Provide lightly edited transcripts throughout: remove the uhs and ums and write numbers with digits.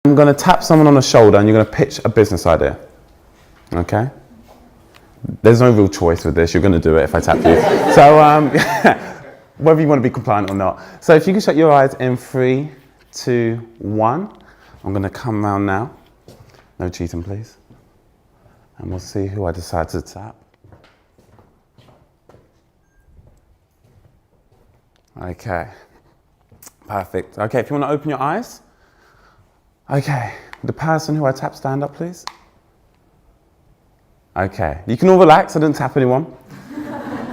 I'm going to tap someone on the shoulder and you're going to pitch a business idea. Okay? There's no real choice with this. You're going to do it if I tap you. So, whether you want to be compliant or not. So if you can shut your eyes in 3, 2, 1. I'm going to come round now. No cheating, please. And we'll see who I decide to tap. Okay. Perfect. Okay, if you want to open your eyes. Okay, the person who I tap, stand up, please. Okay, you can all relax, I didn't tap anyone.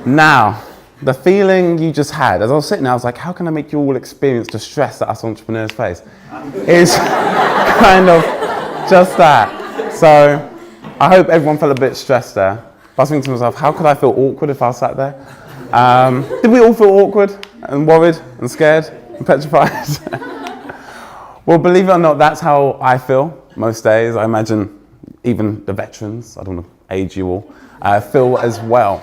Now, the feeling you just had, as I was sitting there, I was like, how can I make you all experience the stress that us entrepreneurs face? It's kind of just that. So, I hope everyone felt a bit stressed there. I was thinking to myself, how could I feel awkward if I sat there? Did we all feel awkward and worried and scared and petrified? Well, believe it or not, that's how I feel most days. I imagine even the veterans, I don't want to age you all, feel as well.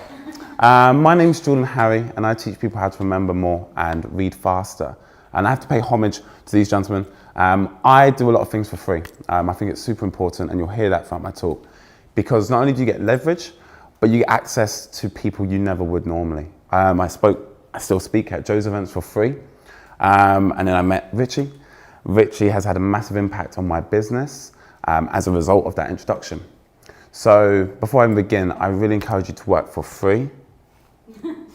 My name's Jordan Harry, and I teach people how to remember more and read faster. And I have to pay homage to these gentlemen. I do a lot of things for free. I think it's super important, and you'll hear that throughout my talk. Because not only do you get leverage, but you get access to people you never would normally. I still speak at Joe's events for free. And then I met Richie. Richie has had a massive impact on my business as a result of that introduction. So before I begin, I really encourage you to work for free.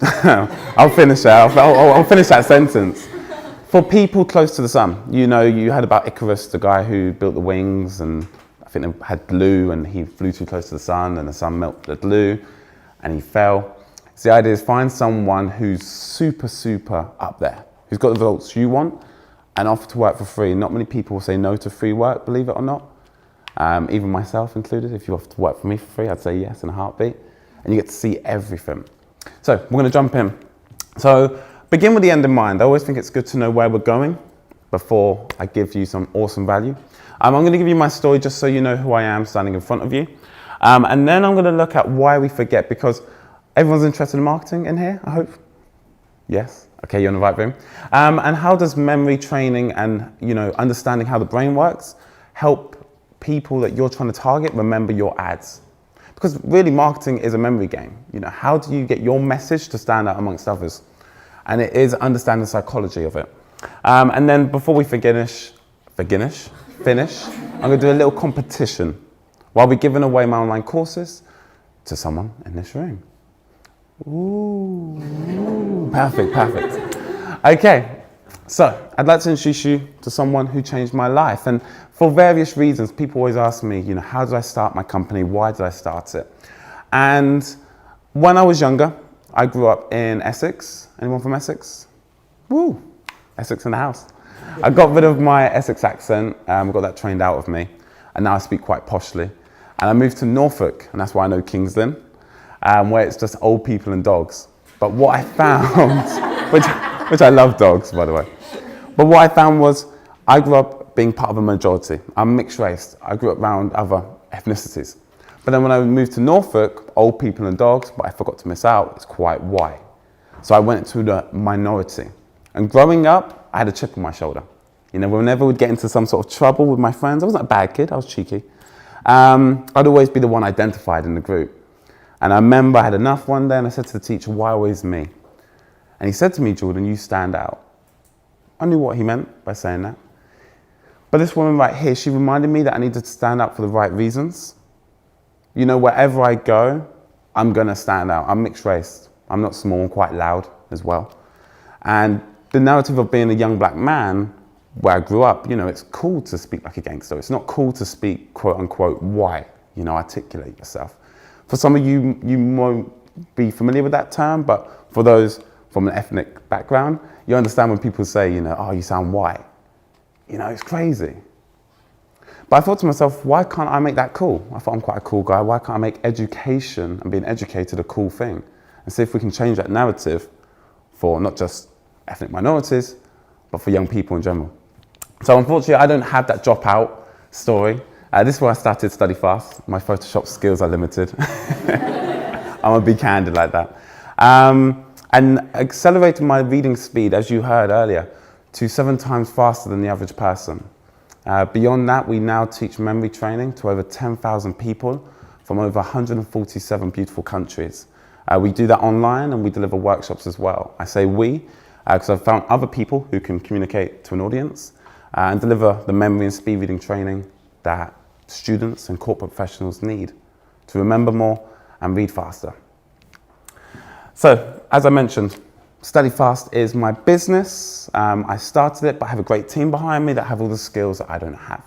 I'll finish that. I'll finish that sentence. For people close to the sun, you know, you heard about Icarus, the guy who built the wings, and I think they had glue, and he flew too close to the sun, and the sun melted the glue, and he fell. So the idea is find someone who's super, super up there, who's got the results you want, and offer to work for free. Not many people will say no to free work, believe it or not. Even myself included. If you offer to work for me for free, I'd say yes in a heartbeat. And you get to see everything. So we're going to jump in. So begin with the end in mind. I always think it's good to know where we're going before I give you some awesome value. I'm going to give you my story just so you know who I am standing in front of you. And then I'm going to look at why we forget, because everyone's interested in marketing in here, I hope. Yes. Okay, you're in the right room. And how does memory training and understanding how the brain works help people that you're trying to target remember your ads? Because really marketing is a memory game. How do you get your message to stand out amongst others? And it is understanding the psychology of it. And then before we finish, I'm going to do a little competition while we're giving away my online courses to someone in this room. Ooh, perfect. Okay, so I'd like to introduce you to someone who changed my life. And for various reasons, people always ask me, how did I start my company? Why did I start it? And when I was younger, I grew up in Essex. Anyone from Essex? Woo, Essex in the house. I got rid of my Essex accent, got that trained out of me, and now I speak quite poshly. And I moved to Norfolk, and that's why I know Kingsland. Where it's just old people and dogs. But what I found, which I love dogs, by the way. But what I found was I grew up being part of a majority. I'm mixed race. I grew up around other ethnicities. But then when I moved to Norfolk, old people and dogs, but I forgot to miss out, it's quite white. So I went to the minority. And growing up, I had a chip on my shoulder. Whenever we'd get into some sort of trouble with my friends, I wasn't a bad kid, I was cheeky. I'd always be the one identified in the group. And I remember I had enough one day and I said to the teacher, why always me? And he said to me, Jordan, you stand out. I knew what he meant by saying that. But this woman right here, she reminded me that I needed to stand out for the right reasons. Wherever I go, I'm going to stand out. I'm mixed race. I'm not small, I'm quite loud as well. And the narrative of being a young black man, where I grew up, it's cool to speak like a gangster. It's not cool to speak, quote unquote, white, articulate yourself. For some of you, you won't be familiar with that term, but for those from an ethnic background, you understand when people say, oh, you sound white. It's crazy. But I thought to myself, why can't I make that cool? I thought I'm quite a cool guy. Why can't I make education and being educated a cool thing? And see if we can change that narrative for not just ethnic minorities, but for young people in general. So unfortunately, I don't have that dropout story. This is where I started StudyFast. My Photoshop skills are limited. I'm going to be candid like that. And accelerated my reading speed, as you heard earlier, to 7 times faster than the average person. Beyond that, we now teach memory training to over 10,000 people from over 147 beautiful countries. We do that online and we deliver workshops as well. I say we, because I've found other people who can communicate to an audience and deliver the memory and speed reading training that students and corporate professionals need to remember more and read faster. So, as I mentioned, StudyFast is my business. I started it, but I have a great team behind me that have all the skills that I don't have.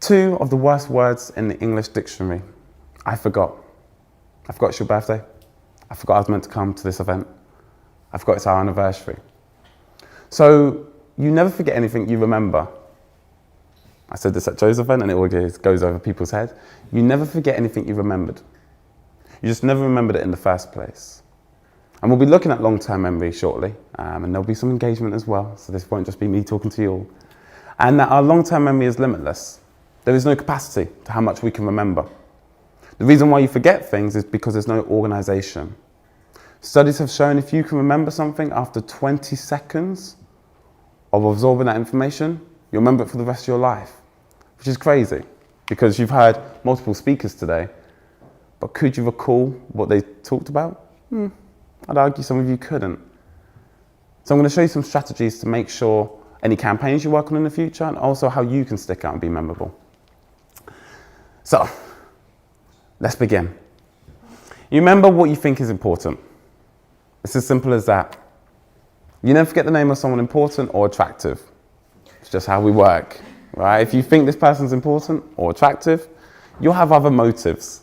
2 of the worst words in the English dictionary. I forgot. I forgot it's your birthday. I forgot I was meant to come to this event. I forgot it's our anniversary. So you never forget anything you remember. I said this at Joe's event and it always goes over people's head. You never forget anything you remembered. You just never remembered it in the first place. And we'll be looking at long-term memory shortly, and there'll be some engagement as well, so this won't just be me talking to you all. And that our long-term memory is limitless. There is no capacity to how much we can remember. The reason why you forget things is because there's no organization. Studies have shown if you can remember something after 20 seconds of absorbing that information, you'll remember it for the rest of your life, which is crazy because you've heard multiple speakers today, but could you recall what they talked about? I'd argue some of you couldn't. So I'm going to show you some strategies to make sure any campaigns you work on in the future and also how you can stick out and be memorable. So, let's begin. You remember what you think is important. It's as simple as that. You never forget the name of someone important or attractive. It's just how we work, right? If you think this person's important or attractive, you'll have other motives.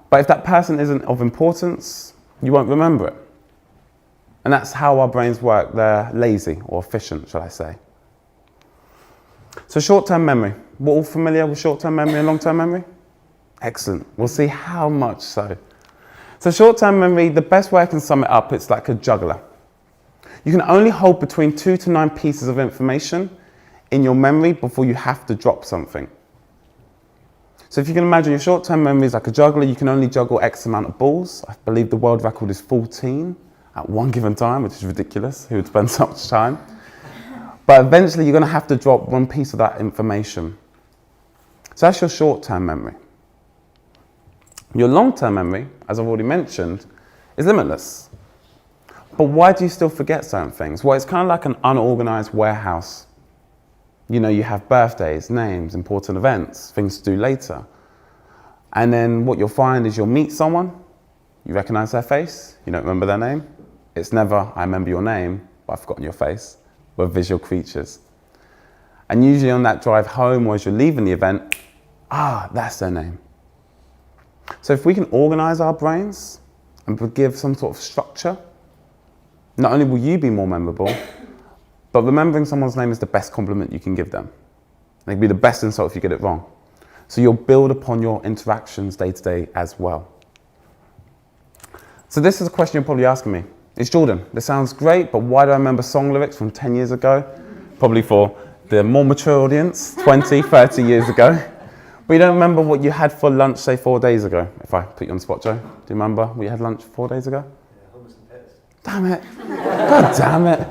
But if that person isn't of importance, you won't remember it. And that's how our brains work. They're lazy or efficient, shall I say. So short-term memory. We're all familiar with short-term memory and long-term memory? Excellent. We'll see how much so. So short-term memory, the best way I can sum it up, it's like a juggler. You can only hold between 2 to 9 pieces of information in your memory before you have to drop something. So if you can imagine your short-term memory is like a juggler, you can only juggle X amount of balls. I believe the world record is 14 at one given time, which is ridiculous. Who would spend so much time? But eventually you're going to have to drop one piece of that information. So that's your short-term memory. Your long-term memory, as I've already mentioned, is limitless. But why do you still forget certain things? Well, it's kind of like an unorganized warehouse. You know, you have birthdays, names, important events, things to do later. And then what you'll find is you'll meet someone, you recognize their face, you don't remember their name. It's never, I remember your name, but I've forgotten your face. We're visual creatures. And usually on that drive home or as you're leaving the event, that's their name. So if we can organize our brains and give some sort of structure, not only will you be more memorable, but remembering someone's name is the best compliment you can give them. It can be the best insult if you get it wrong. So you'll build upon your interactions day to day as well. So this is a question you're probably asking me. It's Jordan, this sounds great, but why do I remember song lyrics from 10 years ago? Probably for the more mature audience, 20, 30 years ago. But you don't remember what you had for lunch, say 4 days ago. If I put you on the spot, Joe, do you remember what you had lunch 4 days ago? Yeah, hummus and pears. Damn it. God damn it.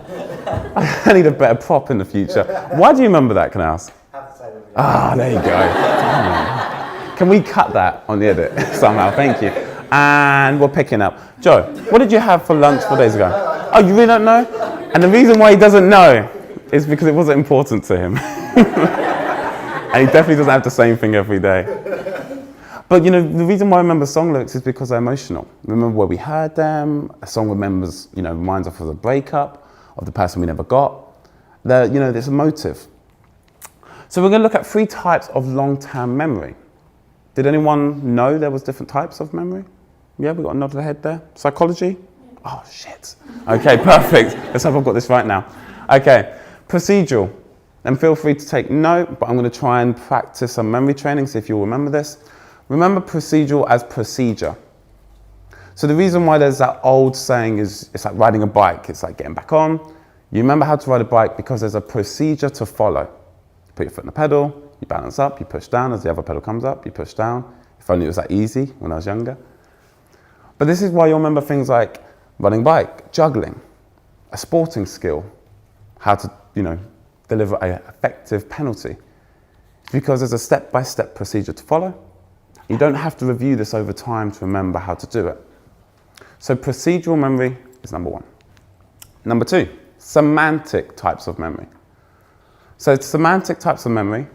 I need a better prop in the future. Why do you remember that, can I ask? Have to say that. There you go. Damn it. Can we cut that on the edit somehow? Thank you. And we're picking up. Joe, what did you have for lunch 4 days ago? Oh, you really don't know? And the reason why he doesn't know is because it wasn't important to him. And he definitely doesn't have the same thing every day. But you know, the reason why I remember song lyrics is because they're emotional. Remember where we heard them. A song remembers, reminds us of a breakup, of the person we never got. There's a motive. So we're going to look at 3 types of long-term memory. Did anyone know there was different types of memory? Yeah, we got a nod of the head there. Psychology? Oh, shit. Okay, perfect. Let's hope I've got this right now. Okay, procedural. And feel free to take note, but I'm going to try and practice some memory training, see if you'll remember this. Remember procedural as procedure. So the reason why there's that old saying is it's like riding a bike. It's like getting back on. You remember how to ride a bike because there's a procedure to follow. You put your foot in the pedal, you balance up, you push down. As the other pedal comes up, you push down. If only it was that easy when I was younger. But this is why you'll remember things like running bike, juggling, a sporting skill, how to, deliver an effective penalty? It's because there's a step-by-step procedure to follow. You don't have to review this over time to remember how to do it. So procedural memory is number one. Number two, semantic types of memory. So semantic types of memory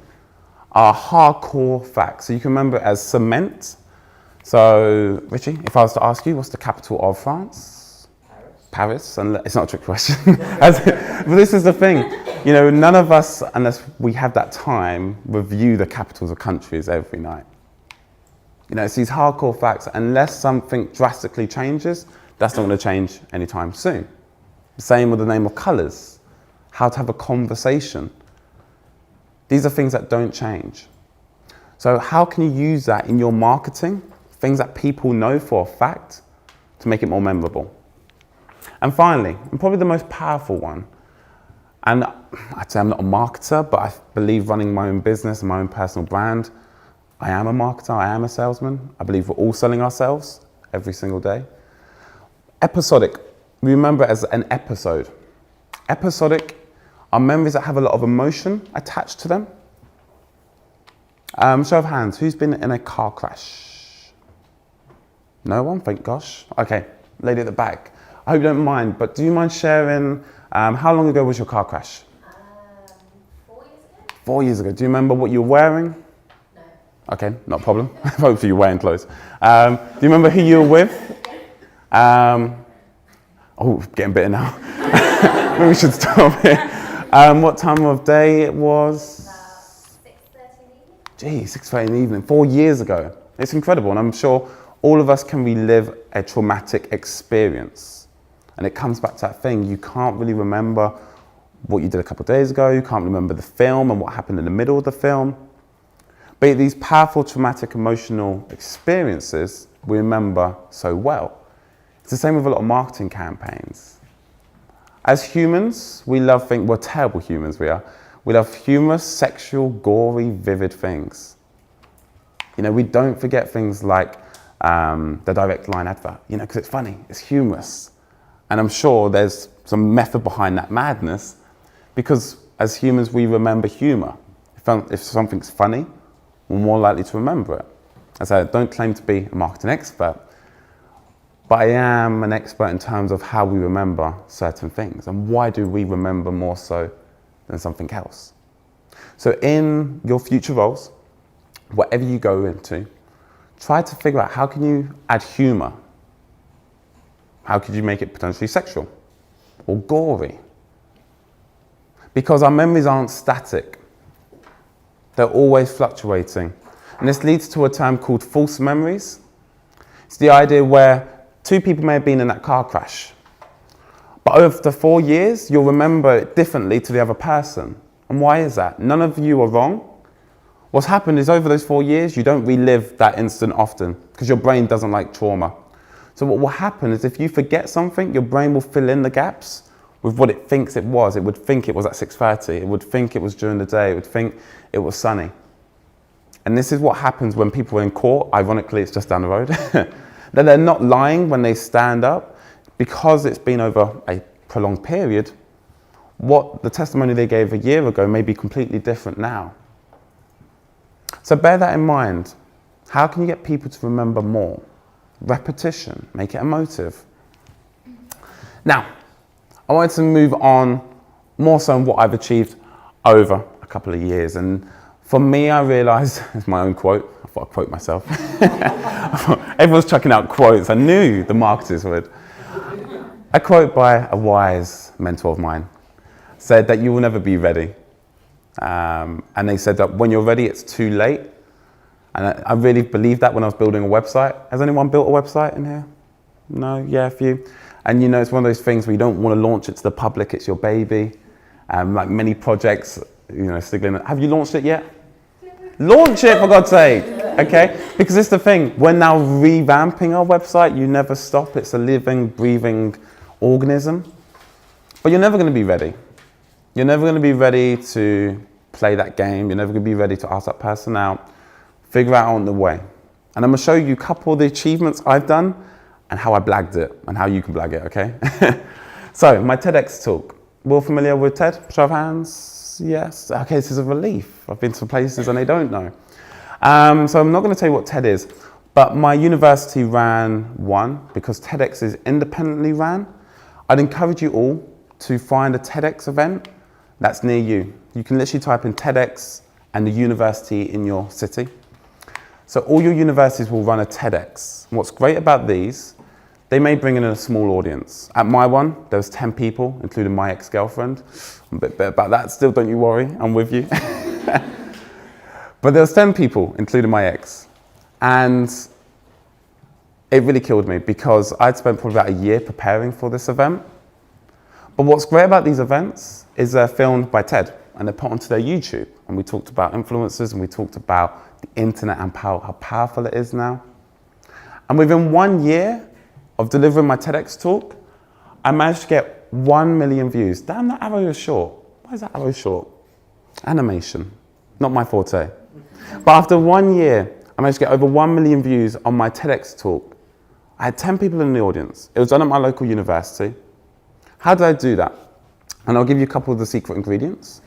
are hardcore facts. So you can remember it as cement. So Richie, if I was to ask you, what's the capital of France? Paris. And it's not a trick question. But this is the thing. None of us, unless we have that time, review the capitals of countries every night. It's these hardcore facts. Unless something drastically changes, that's not going to change anytime soon. Same with the name of colours, how to have a conversation. These are things that don't change. So how can you use that in your marketing, things that people know for a fact, to make it more memorable? And finally, and probably the most powerful one, and I'd say I'm not a marketer, but I believe running my own business and my own personal brand, I am a marketer, I am a salesman. I believe we're all selling ourselves every single day. Episodic. We remember it as an episode. Episodic are memories that have a lot of emotion attached to them. Show of hands, who's been in a car crash? No one, thank gosh. Okay, lady at the back. I hope you don't mind, but do you mind sharing, how long ago was your car crash? 4 years ago. 4 years ago. Do you remember what you were wearing? No. Okay, not a problem. Hopefully you're wearing clothes. Do you remember who you were with? Getting bitter now. Maybe we should stop here. What time of day it was? About 6:30 in the evening. 6:30 in the evening, 4 years ago. It's incredible, and I'm sure all of us can relive a traumatic experience. And it comes back to that thing, you can't really remember what you did a couple of days ago, you can't remember the film and what happened in the middle of the film. But these powerful traumatic emotional experiences we remember so well. It's the same with a lot of marketing campaigns. As humans, we love things, we're terrible humans, we are. We love humorous, sexual, gory, vivid things. We don't forget things like the direct line advert, because it's funny, it's humorous. And I'm sure there's some method behind that madness, because as humans, we remember humor. If something's funny, we're more likely to remember it. As I don't claim to be a marketing expert, but I am an expert in terms of how we remember certain things and why do we remember more so than something else. So in your future roles, whatever you go into, try to figure out how can you add humor. How could you make it potentially sexual or gory? Because our memories aren't static. They're always fluctuating. And this leads to a term called false memories. It's the idea where two people may have been in that car crash, but over the 4 years, you'll remember it differently to the other person. And why is that? None of you are wrong. What's happened is over those 4 years, you don't relive that incident often because your brain doesn't like trauma. So what will happen is if you forget something, your brain will fill in the gaps with what it thinks it was. It would think it was at 6:30. It would think it was during the day. It would think it was sunny. And this is what happens when people are in court. Ironically, it's just down the road. That they're not lying when they stand up because it's been over a prolonged period. What the testimony they gave a year ago may be completely different now. So bear that in mind. How can you get people to remember more? Repetition, make it emotive. Now, I wanted to move on more so on what I've achieved over a couple of years. And for me, I realized, it's my own quote, I thought I'd quote myself. Everyone's chucking out quotes, I knew the marketers would. A quote by a wise mentor of mine said that you will never be ready. And they said that when you're ready, it's too late. And I really believed that when I was building a website. Has anyone built a website in here? No? Yeah, a few. And it's one of those things where you don't want to launch it to the public, it's your baby. Like many projects, have you launched it yet? Launch it, for God's sake, okay? Because it's the thing, we're now revamping our website, you never stop, it's a living, breathing organism. But you're never going to be ready. You're never going to be ready to play that game, you're never going to be ready to ask that person out, figure out on the way. And I'm going to show you a couple of the achievements I've done and how I blagged it, and how you can blag it, okay? So, my TEDx talk. We're all familiar with TED? Show of hands. Yes. Okay, this is a relief. I've been to places and they don't know. So I'm not going to tell you what TED is, but my university ran one because TEDx is independently ran. I'd encourage you all to find a TEDx event that's near you. You can literally type in TEDx and the university in your city. So all your universities will run a TEDx. What's great about these, they may bring in a small audience. At my one, there was 10 people, including my ex-girlfriend. I'm a bit bitter about that still, don't you worry, I'm with you. But there was 10 people, including my ex. And it really killed me because I'd spent probably about a year preparing for this event. But what's great about these events is they're filmed by TED and they're put onto their YouTube. And we talked about influencers and we talked about the internet and how powerful it is now. And within 1 year of delivering my TEDx talk, I managed to get 1 million views. Damn, that arrow is short. Why is that arrow short? Animation, not my forte. But after 1 year, I managed to get over 1 million views on my TEDx talk. I had 10 people in the audience. It was done at my local university. How did I do that? And I'll give you a couple of the secret ingredients.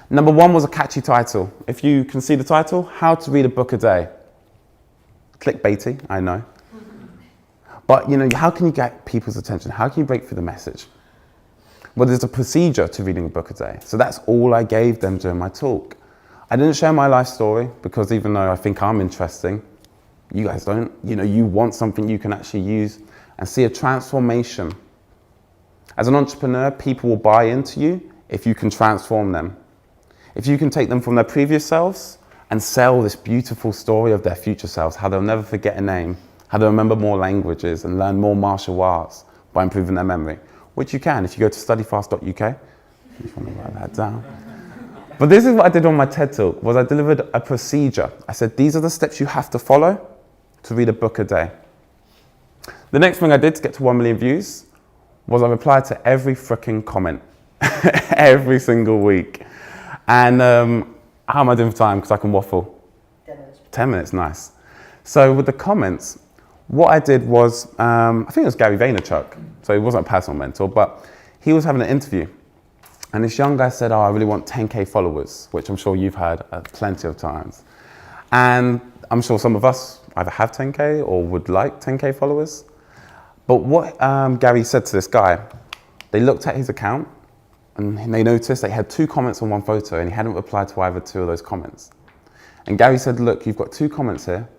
Number one was a catchy title. If you can see the title, How to Read a Book a Day. Clickbaity, I know. But you know, how can you get people's attention? How can you break through the message? Well, there's a procedure to reading a book a day. So that's all I gave them during my talk. I didn't share my life story because even though I think I'm interesting, you guys don't. You know, you want something you can actually use and see a transformation. As an entrepreneur, people will buy into you if you can transform them. If you can take them from their previous selves and sell this beautiful story of their future selves, how they'll never forget a name, how they'll remember more languages and learn more martial arts by improving their memory, which you can if you go to StudyFast.uk. If you want to write that down. But this is what I did on my TED Talk, was I delivered a procedure. I said, these are the steps you have to follow to read a book a day. The next thing I did to get to 1 million views was I replied to every freaking comment, every single week. And how am I doing for time? Because I can waffle. 10 minutes. 10 minutes, nice. So with the comments, what I did was, I think it was Gary Vaynerchuk, so he wasn't a personal mentor, but he was having an interview. And this young guy said, oh, I really want 10K followers, which I'm sure you've heard plenty of times. And I'm sure some of us either have 10K or would like 10K followers. But what Gary said to this guy, they looked at his account and they noticed they had 2 comments on 1 photo and he hadn't replied to either 2 of those comments. And Gary said, look, you've got 2 comments here.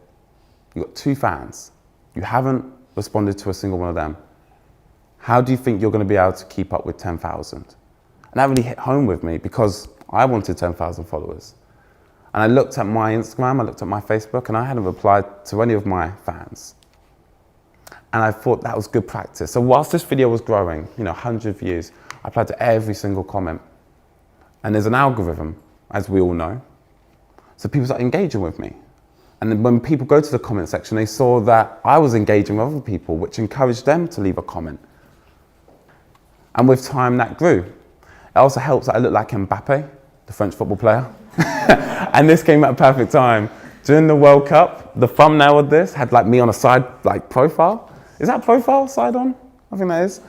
You've got 2 fans. You haven't responded to a single one of them. How do you think you're going to be able to keep up with 10,000? And that really hit home with me because I wanted 10,000 followers. And I looked at my Instagram, I looked at my Facebook, and I hadn't replied to any of my fans. And I thought that was good practice. So whilst this video was growing, 100 views, I applied to every single comment. And there's an algorithm, as we all know. So people started engaging with me. And then when people go to the comment section, they saw that I was engaging with other people, which encouraged them to leave a comment. And with time, that grew. It also helps that I look like Mbappe, the French football player. And this came at a perfect time. During the World Cup, the thumbnail of this had me on a side profile. Is that profile side on? I think that is.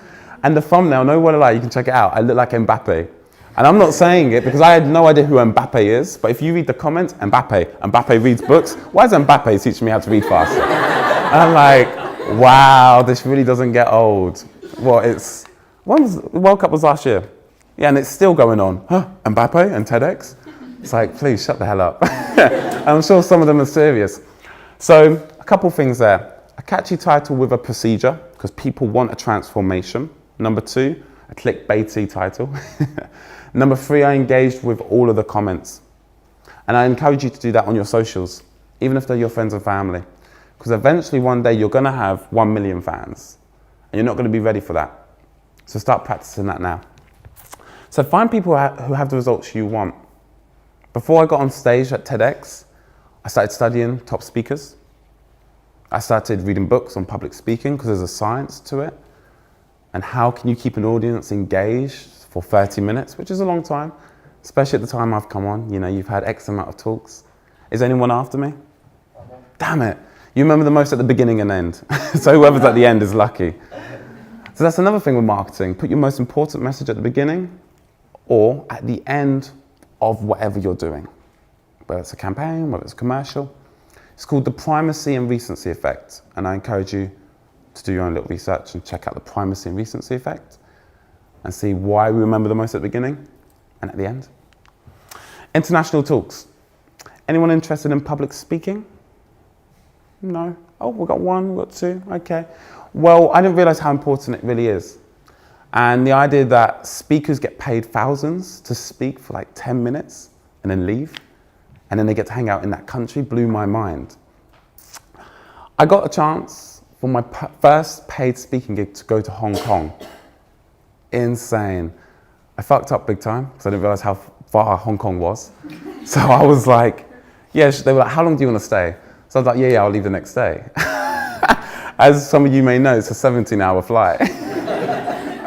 And the thumbnail, no word of lie, you can check it out. I look like Mbappe. And I'm not saying it because I had no idea who Mbappe is, but if you read the comments, Mbappe reads books. Why is Mbappe teaching me how to read faster? And I'm like, wow, this really doesn't get old. Well, the World Cup was last year. Yeah, and it's still going on. Huh, Mbappe and TEDx? It's like, please shut the hell up. I'm sure some of them are serious. So a couple things there. A catchy title with a procedure, because people want a transformation. Number 2, a clickbaity title. Number 3, I engaged with all of the comments. And I encourage you to do that on your socials, even if they're your friends and family. Because eventually one day you're going to have 1 million fans. And you're not going to be ready for that. So start practicing that now. So find people who have the results you want. Before I got on stage at TEDx, I started studying top speakers. I started reading books on public speaking because there's a science to it. And how can you keep an audience engaged for 30 minutes, which is a long time, especially at the time I've come on. You've had X amount of talks. Is anyone after me? Damn it. You remember the most at the beginning and end. So whoever's at the end is lucky. So that's another thing with marketing. Put your most important message at the beginning or at the end of whatever you're doing, whether it's a campaign, whether it's a commercial. It's called the primacy and recency effect, and I encourage you to do your own little research and check out the primacy and recency effect and see why we remember the most at the beginning and at the end. International talks. Anyone interested in public speaking? No? Oh, we've got one, we've got two, okay. Well, I didn't realize how important it really is. And the idea that speakers get paid thousands to speak for like 10 minutes and then leave, and then they get to hang out in that country blew my mind. I got a chance for my first paid speaking gig to go to Hong Kong. Insane. I fucked up big time because I didn't realize how far Hong Kong was. So I was like, yeah, they were like, how long do you want to stay? So I was like, yeah, I'll leave the next day. As some of you may know, it's a 17-hour flight.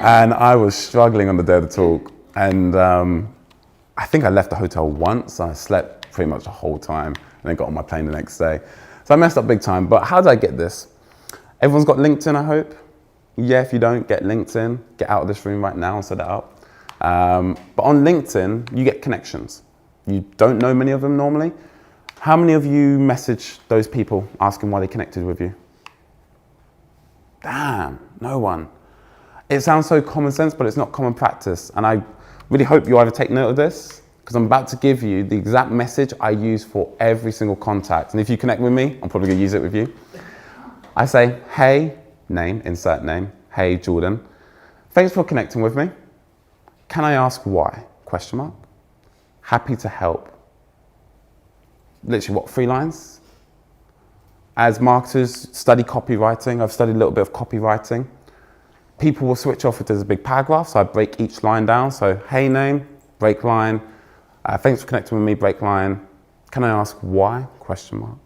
And I was struggling on the day of the talk. And I think I left the hotel once. I slept pretty much the whole time and then got on my plane the next day. So I messed up big time. But how did I get this? Everyone's got LinkedIn, I hope. Yeah, if you don't, get LinkedIn. Get out of this room right now and set it up. But on LinkedIn, you get connections. You don't know many of them normally. How many of you message those people asking why they connected with you? Damn, no one. It sounds so common sense, but it's not common practice. And I really hope you either take note of this, because I'm about to give you the exact message I use for every single contact. And if you connect with me, I'm probably gonna use it with you. I say, hey, name, insert name, hey, Jordan. Thanks for connecting with me. Can I ask why? Question mark. Happy to help. Literally, what, 3 lines? As marketers, study copywriting. I've studied a little bit of copywriting. People will switch off if there's a big paragraph, so I break each line down. So, hey, name, break line. Thanks for connecting with me, break line. Can I ask why? Question mark.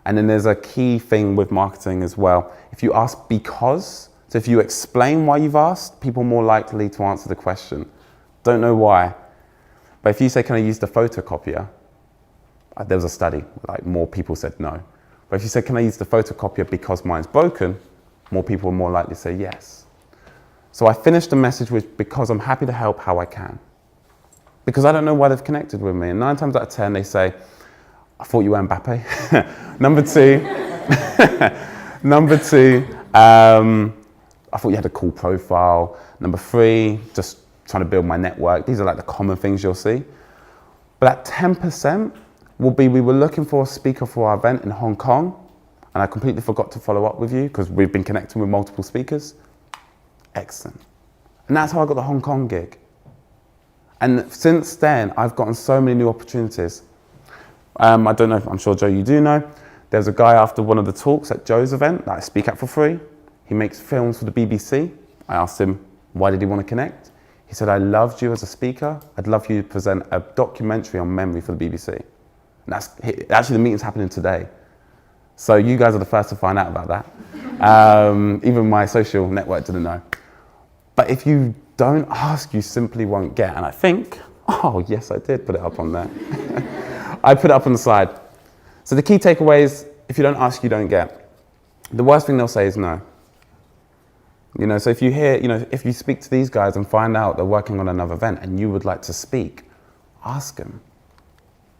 And then there's a key thing with marketing as well. If you ask because, so if you explain why you've asked, people are more likely to answer the question. Don't know why. But if you say, can I use the photocopier? There was a study, like more people said no. But if you say, can I use the photocopier because mine's broken? More people are more likely to say yes. So I finished the message with, because I'm happy to help how I can. Because I don't know why they've connected with me. And 9 times out of 10, they say, I thought you were Mbappe. Number two, I thought you had a cool profile. Number 3, just trying to build my network. These are like the common things you'll see. But that 10% will be, we were looking for a speaker for our event in Hong Kong, and I completely forgot to follow up with you because we've been connecting with multiple speakers. Excellent. And that's how I got the Hong Kong gig. And since then, I've gotten so many new opportunities. I don't know, I'm sure Joe, you do know. There's a guy after one of the talks at Joe's event that I speak at for free. He makes films for the BBC. I asked him, why did he want to connect? He said, I loved you as a speaker. I'd love you to present a documentary on memory for the BBC. And actually, the meeting's happening today. So you guys are the first to find out about that. Even my social network didn't know. But if you don't ask, you simply won't get. And I think, oh, yes, I did put it up on there. I put it up on the side. So the key takeaway is, if you don't ask, you don't get. The worst thing they'll say is no. You know, so if you hear, if you speak to these guys and find out they're working on another event and you would like to speak, ask them.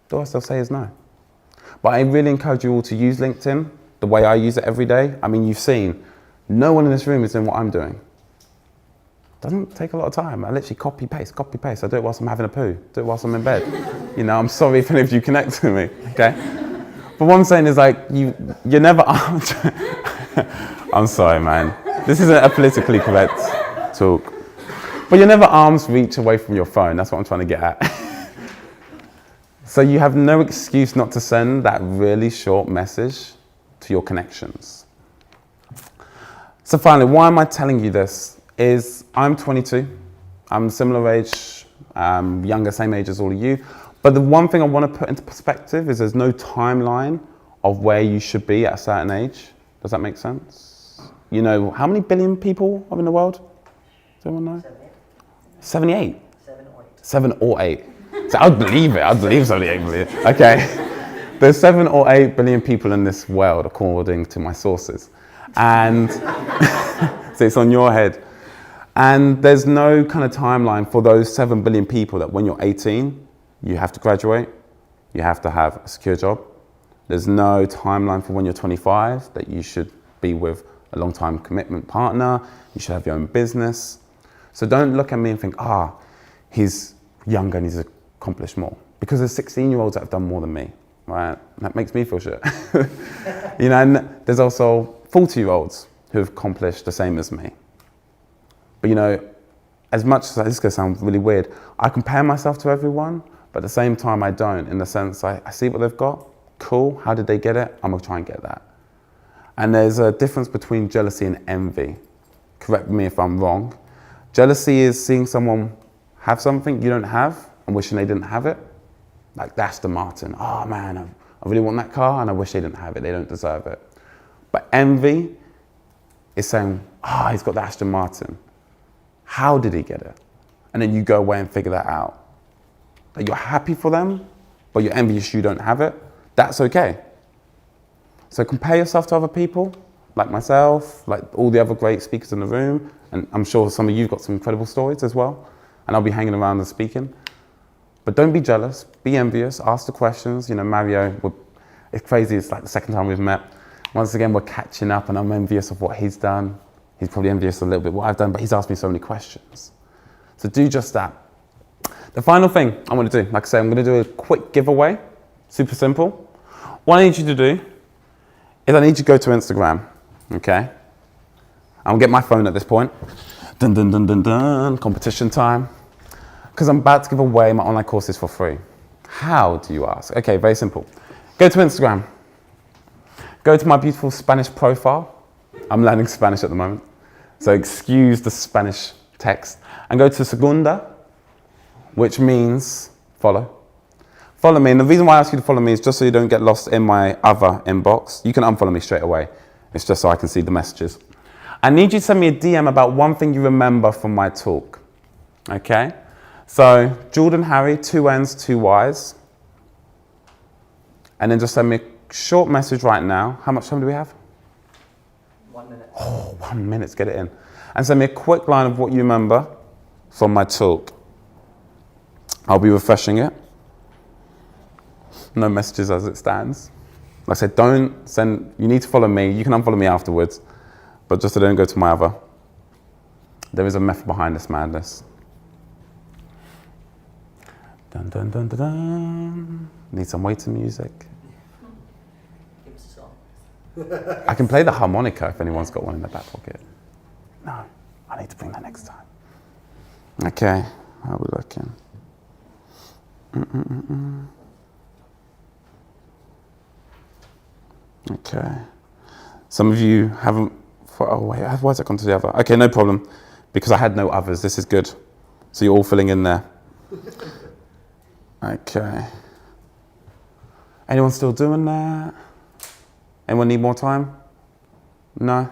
The worst they'll say is no. But I really encourage you all to use LinkedIn the way I use it every day. I mean, you've seen, no one in this room is doing what I'm doing. Doesn't take a lot of time. I literally copy, paste. I do it whilst I'm having a poo. Do it whilst I'm in bed. I'm sorry if any of you connect to me, okay? But what I'm saying is like, you're never, I'm sorry, man. This isn't a politically correct talk. But you're never arm's reach away from your phone. That's what I'm trying to get at. So you have no excuse not to send that really short message to your connections. So finally, why am I telling you this? Is I'm 22, I'm similar age, younger, same age as all of you. But the one thing I want to put into perspective is there's no timeline of where you should be at a certain age. Does that make sense? How many billion people are in the world? Does anyone know? 78. 7 or 8. So I'd believe it. I'd believe 78 billion. Okay. There's 7 or 8 billion people in this world, according to my sources. And so it's on your head. And there's no kind of timeline for those 7 billion people that when you're 18, You have to graduate. You have to have a secure job. There's no timeline for when you're 25 that you should be with a long-time commitment partner. You should have your own business. So don't look at me and think, he's younger and he's accomplished more. Because there's 16-year-olds that have done more than me, right? That makes me feel shit. And there's also 40-year-olds who have accomplished the same as me. But as much as this is going to sound really weird, I compare myself to everyone, but at the same time I don't, in the sense I see what they've got. Cool, how did they get it? I'm gonna try and get that. And there's a difference between jealousy and envy. Correct me if I'm wrong. Jealousy is seeing someone have something you don't have and wishing they didn't have it. Like Aston Martin. Oh man, I really want that car and I wish they didn't have it. They don't deserve it. But envy is saying, he's got the Aston Martin. How did he get it? And then you go away and figure that out. Like you're happy for them, but you're envious you don't have it. That's okay. So compare yourself to other people, like myself, like all the other great speakers in the room. And I'm sure some of you've got some incredible stories as well. And I'll be hanging around and speaking. But don't be jealous, be envious, ask the questions. Mario, it's crazy, it's like the second time we've met. Once again, we're catching up and I'm envious of what he's done. He's probably envious a little bit what I've done, but he's asked me so many questions. So do just that. The final thing I want to do, like I say, I'm going to do a quick giveaway, super simple. What I need you to do is I need you to go to Instagram, okay? I'll get my phone at this point. Dun, dun, dun, dun, dun, competition time. Because I'm about to give away my online courses for free. How, do you ask? Okay, very simple. Go to Instagram. Go to my beautiful Spanish profile. I'm learning Spanish at the moment, so excuse the Spanish text. And go to Segunda, which means follow. Follow me, and the reason why I ask you to follow me is just so you don't get lost in my other inbox. You can unfollow me straight away. It's just so I can see the messages. I need you to send me a DM about one thing you remember from my talk, okay? So, Jordan Harry, 2 N's, 2 Y's. And then just send me a short message right now. How much time do we have? 1 minute. Oh, 1 minute to get it in. And send me a quick line of what you remember from my talk. I'll be refreshing it. No messages as it stands. Like I said, don't send, you need to follow me. You can unfollow me afterwards, but just so don't go to my other. There is a method behind this madness. Dun, dun, dun, dun, dun. Need some waiting music. Give us a song. I can play the harmonica if anyone's got one in their back pocket. No, I need to bring that next time. Okay, how are we looking? Okay. Some of you haven't, oh wait, why has it gone to the other? Okay, no problem, because I had no others. This is good. So you're all filling in there. Okay. Anyone still doing that? Anyone need more time? No?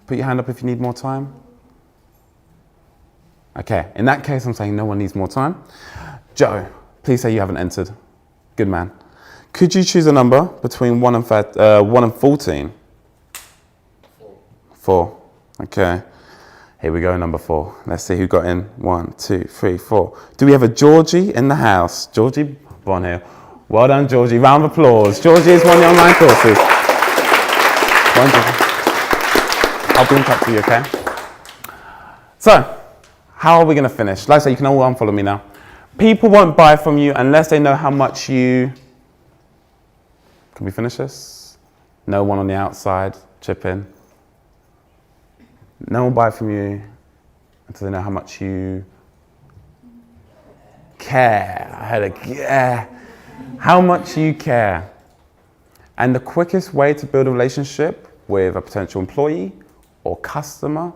Put your hand up if you need more time. Okay, in that case, I'm saying no one needs more time. Joe, please say you haven't entered. Good man. Could you choose a number between 1 and 14? 4. Okay. Here we go, number 4. Let's see who got in. 1, 2, 3, 4. Do we have a Georgie in the house? Georgie Bonhill. Well done, Georgie. Round of applause. Georgie is one of the online courses. I'll be in touch with you, okay? So, how are we going to finish? Like I say, you can all unfollow me now. People won't buy from you unless they know how much you... Can we finish this? No one on the outside, chip in. No one will buy from you until they know how much you care. I had a care. How much you care. And the quickest way to build a relationship with a potential employee or customer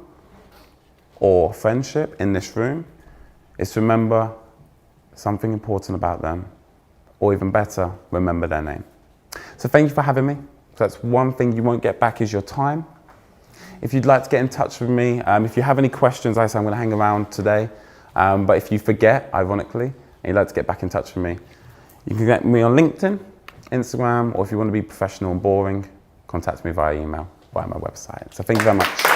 or friendship in this room is to remember something important about them, or even better, remember their name. So thank you for having me. So that's one thing you won't get back is your time. If you'd like to get in touch with me, if you have any questions, I say I'm going to hang around today. But if you forget, ironically, and you'd like to get back in touch with me, you can get me on LinkedIn, Instagram, or if you want to be professional and boring, contact me via email, via my website. So thank you very much.